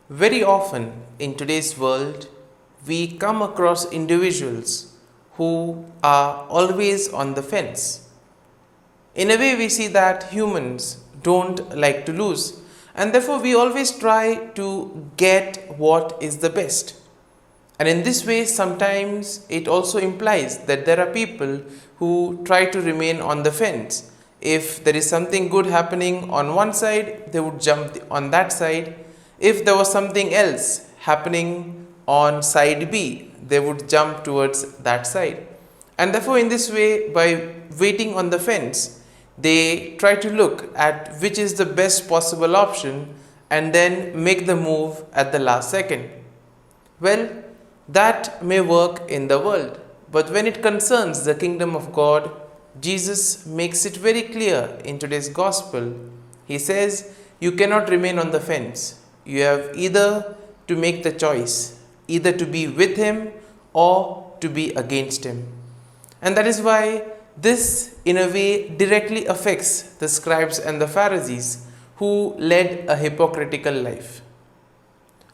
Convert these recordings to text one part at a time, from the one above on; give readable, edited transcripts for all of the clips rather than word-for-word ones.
Very often in today's world, we come across individuals who are always on the fence. In a way, we see that humans don't like to lose, and therefore we always try to get what is the best. And in this way, sometimes it also implies that there are people who try to remain on the fence. If there is something good happening on one side, they would jump on that side. If there was something else happening on side B, they would jump towards that side. And therefore, in this way, by waiting on the fence, they try to look at which is the best possible option and then make the move at the last second. Well, that may work in the world, but when it concerns the kingdom of God, Jesus makes it very clear in today's gospel. He says, you cannot remain on the fence. You have either to make the choice, either to be with him or to be against him. And that is why this, in a way, directly affects the scribes and the Pharisees who led a hypocritical life.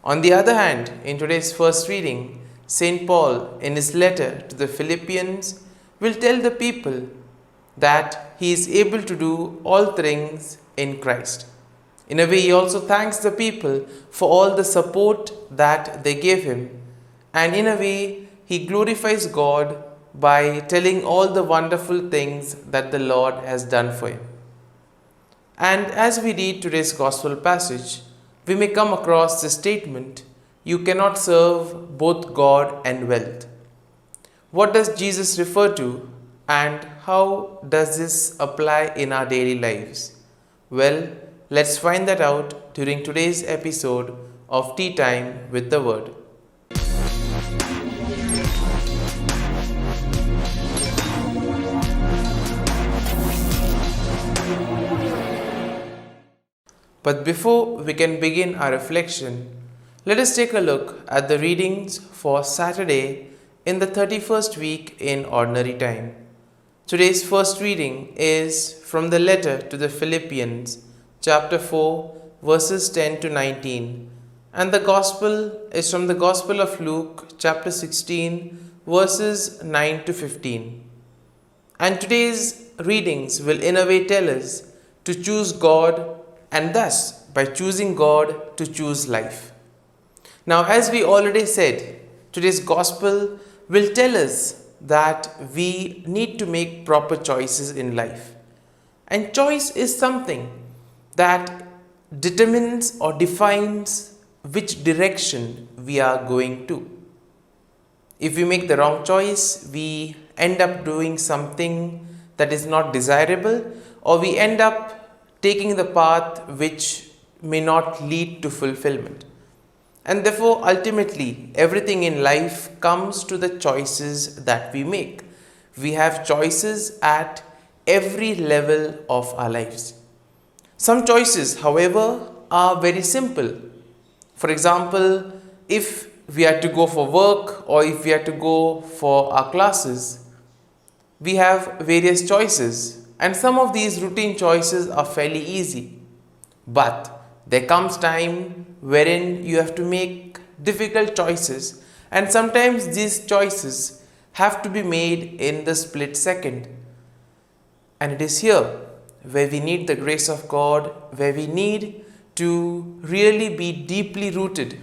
On the other hand, in today's first reading, St. Paul, in his letter to the Philippians, will tell the people that he is able to do all things in Christ. In a way, he also thanks the people for all the support that they gave him. And in a way, he glorifies God by telling all the wonderful things that the Lord has done for him. And as we read today's gospel passage, we may come across this statement, you cannot serve both God and wealth. What does Jesus refer to, and how does this apply in our daily lives? Well, let's find that out during today's episode of Tea Time with the Word. But before we can begin our reflection, let us take a look at the readings for Saturday in the 31st week in Ordinary Time. Today's first reading is from the letter to the Philippians, chapter 4, verses 10 to 19. And the Gospel is from the Gospel of Luke, chapter 16, verses 9 to 15. And today's readings will in a way tell us to choose God, and thus, by choosing God, to choose life. Now, as we already said, today's Gospel will tell us that we need to make proper choices in life. And choice is something that determines or defines which direction we are going to. If we make the wrong choice, we end up doing something that is not desirable, or we end up taking the path which may not lead to fulfillment. And therefore, ultimately, everything in life comes to the choices that we make. We have choices at every level of our lives. Some choices, however, are very simple. For example, if we are to go for work or if we are to go for our classes, we have various choices. And some of these routine choices are fairly easy. But there comes time wherein you have to make difficult choices, and sometimes these choices have to be made in the split second. And it is here where we need the grace of God, where we need to really be deeply rooted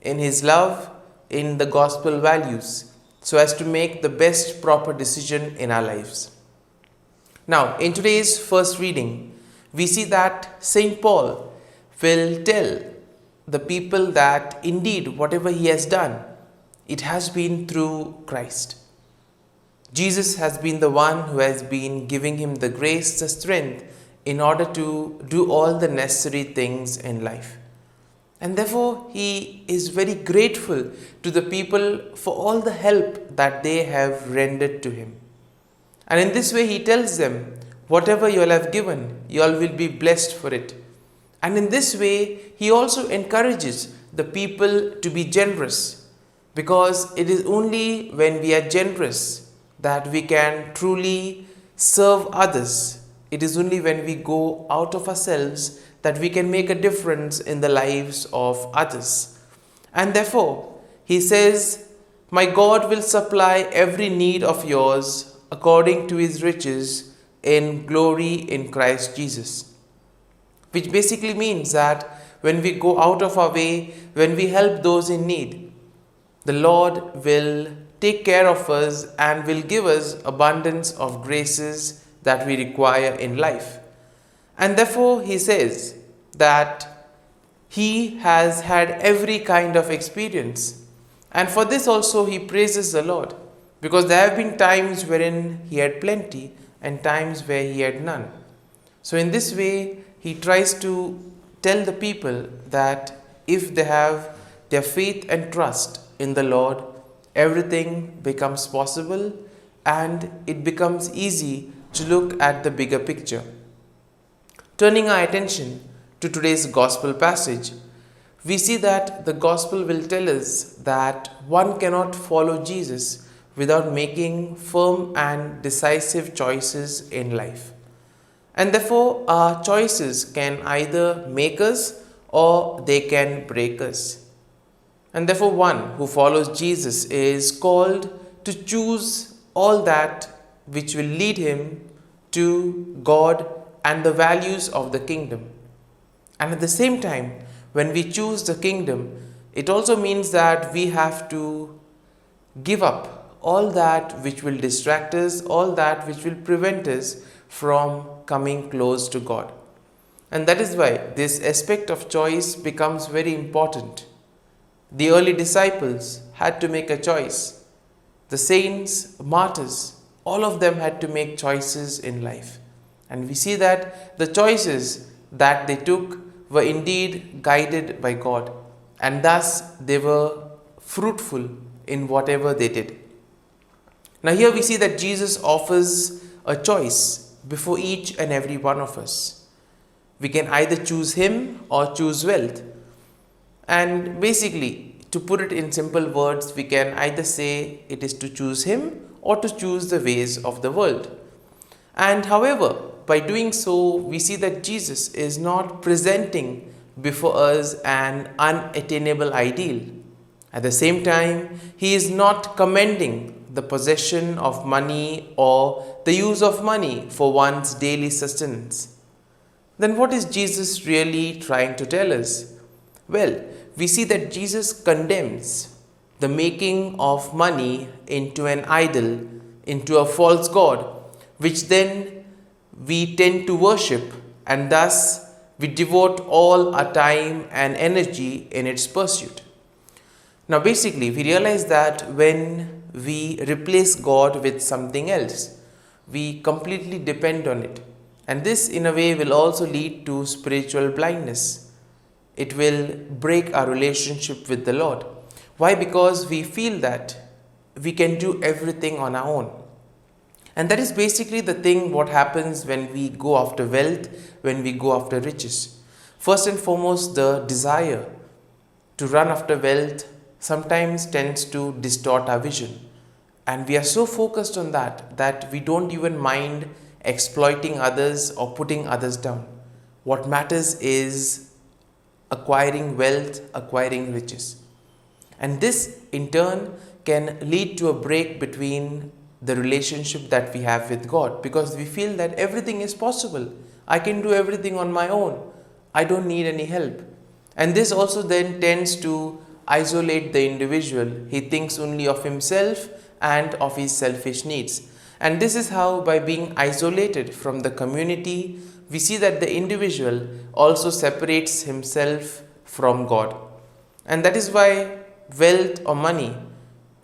in His love, in the gospel values, so as to make the best proper decision in our lives. Now, in today's first reading, we see that St. Paul will tell the people that indeed whatever he has done, it has been through Christ. Jesus has been the one who has been giving him the grace, the strength in order to do all the necessary things in life. And therefore, he is very grateful to the people for all the help that they have rendered to him. And in this way, he tells them, whatever you all have given, you all will be blessed for it. And in this way, he also encourages the people to be generous, because it is only when we are generous that we can truly serve others. It is only when we go out of ourselves that we can make a difference in the lives of others. And therefore, he says, "My God will supply every need of yours according to his riches in glory in Christ Jesus." Which basically means that when we go out of our way, when we help those in need, the Lord will take care of us and will give us abundance of graces that we require in life. And therefore, he says that he has had every kind of experience. And for this also he praises the Lord, because there have been times wherein he had plenty and times where he had none. So in this way, he tries to tell the people that if they have their faith and trust in the Lord, everything becomes possible and it becomes easy to look at the bigger picture. Turning our attention to today's gospel passage, we see that the gospel will tell us that one cannot follow Jesus without making firm and decisive choices in life. And therefore, our choices can either make us or they can break us. And therefore, one who follows Jesus is called to choose all that which will lead him to God and the values of the kingdom. And at the same time, when we choose the kingdom, it also means that we have to give up all that which will distract us, all that which will prevent us from coming close to God. And that is why this aspect of choice becomes very important. The early disciples had to make a choice. The saints, martyrs, all of them had to make choices in life. And we see that the choices that they took were indeed guided by God, and thus they were fruitful in whatever they did. Now here we see that Jesus offers a choice before each and every one of us. We can either choose him or choose wealth. And basically, to put it in simple words, we can either say it is to choose him or to choose the ways of the world. And however, by doing so, we see that Jesus is not presenting before us an unattainable ideal. At the same time, he is not commending the possession of money or the use of money for one's daily sustenance. Then what is Jesus really trying to tell us? Well, we see that Jesus condemns the making of money into an idol, into a false god, which then we tend to worship, and thus we devote all our time and energy in its pursuit. Now basically, we realize that when we replace God with something else, we completely depend on it. And this in a way will also lead to spiritual blindness. It will break our relationship with the Lord. Why? Because we feel that we can do everything on our own. And that is basically the thing what happens when we go after wealth, when we go after riches. First and foremost, the desire to run after wealth sometimes tends to distort our vision. And we are so focused on that we don't even mind exploiting others or putting others down. What matters is acquiring wealth, acquiring riches. And this in turn can lead to a break between the relationship that we have with God, because we feel that everything is possible. I can do everything on my own. I don't need any help. And this also then tends to isolate the individual. He thinks only of himself and of his selfish needs. And this is how, by being isolated from the community, we see that the individual also separates himself from God. And that is why wealth or money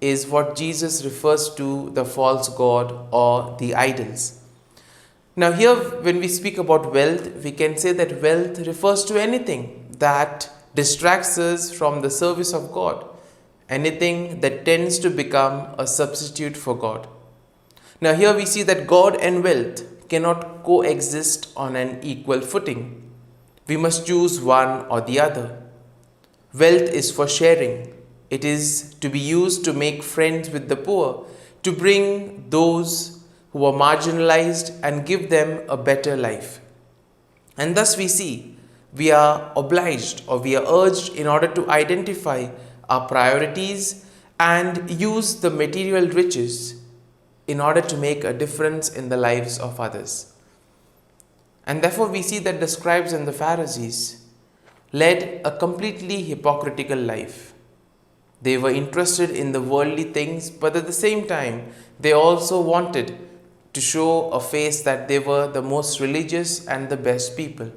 is what Jesus refers to the false god or the idols. Now here, when we speak about wealth, we can say that wealth refers to anything that distracts us from the service of God, anything that tends to become a substitute for God. Now here we see that God and wealth cannot coexist on an equal footing. We must choose one or the other. Wealth is for sharing. It is to be used to make friends with the poor, to bring those who are marginalized and give them a better life. And thus we see we are obliged or we are urged in order to identify our priorities and use the material riches in order to make a difference in the lives of others. And therefore we see that the scribes and the Pharisees led a completely hypocritical life. They were interested in the worldly things, but at the same time, they also wanted to show a face that they were the most religious and the best people.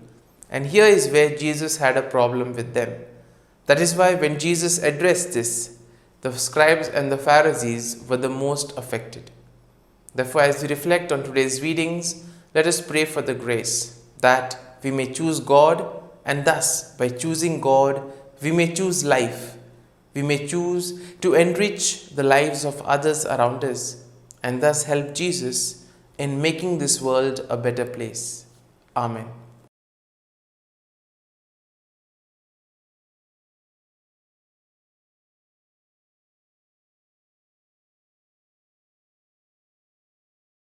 And here is where Jesus had a problem with them. That is why when Jesus addressed this, the scribes and the Pharisees were the most affected. Therefore, as we reflect on today's readings, let us pray for the grace that we may choose God, and thus, by choosing God, we may choose life. We may choose to enrich the lives of others around us, and thus help Jesus in making this world a better place. Amen.